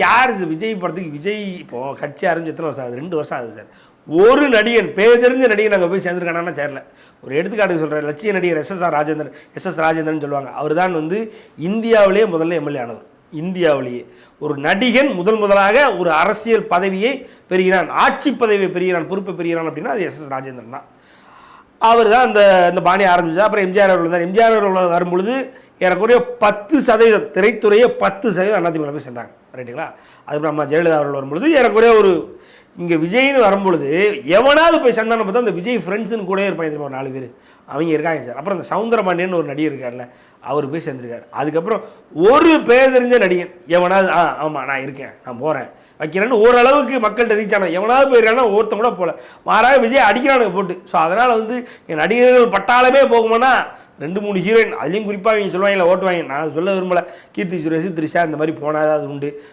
யார் விஜய் படத்துக்கு விஜய் இப்போ கட்சி ஆரம்பிச்சு எத்தனை வருஷம் ஆகுது? 2 வருஷம் ஆகுது சார். ஒரு நடிகன் பேர் தெரிஞ்ச நடிகன் அங்கே போய் சேர்ந்துருக்கானா சேரல. ஒரு எடுத்துக்காட்டுக்கு சொல்கிறேன், லட்சிய நடிகர் எஸ்.எஸ். ராஜேந்திரன் சொல்லுவாங்க. அவர் தான் இந்தியாவிலேயே முதல்ல எம்எல்ஏ ஆனவர். இந்தியாவிலேயே ஒரு நடிகன் முதலாக ஒரு அரசியல் பதவியை பெறுகிறான், ஆட்சி பதவியை பெறுகிறான், பொறுப்பை பெறுகிறான் அப்படின்னா அது எஸ்.எஸ். ராஜேந்திரன் தான். அவர் தான் அந்த பாணியை ஆரம்பிச்சது. அப்புறம் எம்ஜிஆர் அவர்கள் தான். எம்ஜிஆர் அவர்கள் வரும்பொழுது ஏறக்குறைய 10% திரைத்துறையை 10% அதிமுக போய் சேர்ந்தாங்க. ரைட்டுங்களா? அதுக்கப்புறம் அம்மா ஜெயலலிதா அவர்கள் வரும்பொழுது ஏறக்குறைய ஒரு இங்கே விஜய்னு வரும்பொழுது எவனாவது போய் சேர்ந்தான்னு பார்த்தா அந்த விஜய் ஃப்ரெண்ட்ஸுன்னு கூட இருப்பாங்க தெரியுமா, 4 பேர் அவங்க இருக்காங்க சார். அப்புறம் அந்த சவுந்தரபாண்டியன் ஒரு நடிகர் இருக்கார்ல, அவர் போய் சேர்ந்துருக்காரு. அதுக்கப்புறம் ஒரு பேர் தெரிஞ்ச நடிகன் எவனாவது ஆமாம் நான் இருக்கேன், நான் போகிறேன், வைக்கிறேன்னு ஓரளவுக்கு மக்கள்கிட்ட ரீச் ஆனது எவனாவது போயிருக்கானா ஒருத்தன் கூட போகல. மாறாக விஜய் அடிக்கிறானுங்க போட்டு. ஸோ அதனால் என் நடிகர்கள் பட்டாளமே போகுமானா 2-3 ஹீரோயின், அதுலேயும் குறிப்பாக இவங்க சொல்லுவாங்க ஓட்டுவாங்க. நான் சொல்ல விரும்பலை, கீர்த்தி சுரேஷ், த்ரிஷா இந்த மாதிரி போனால் அது உண்டு.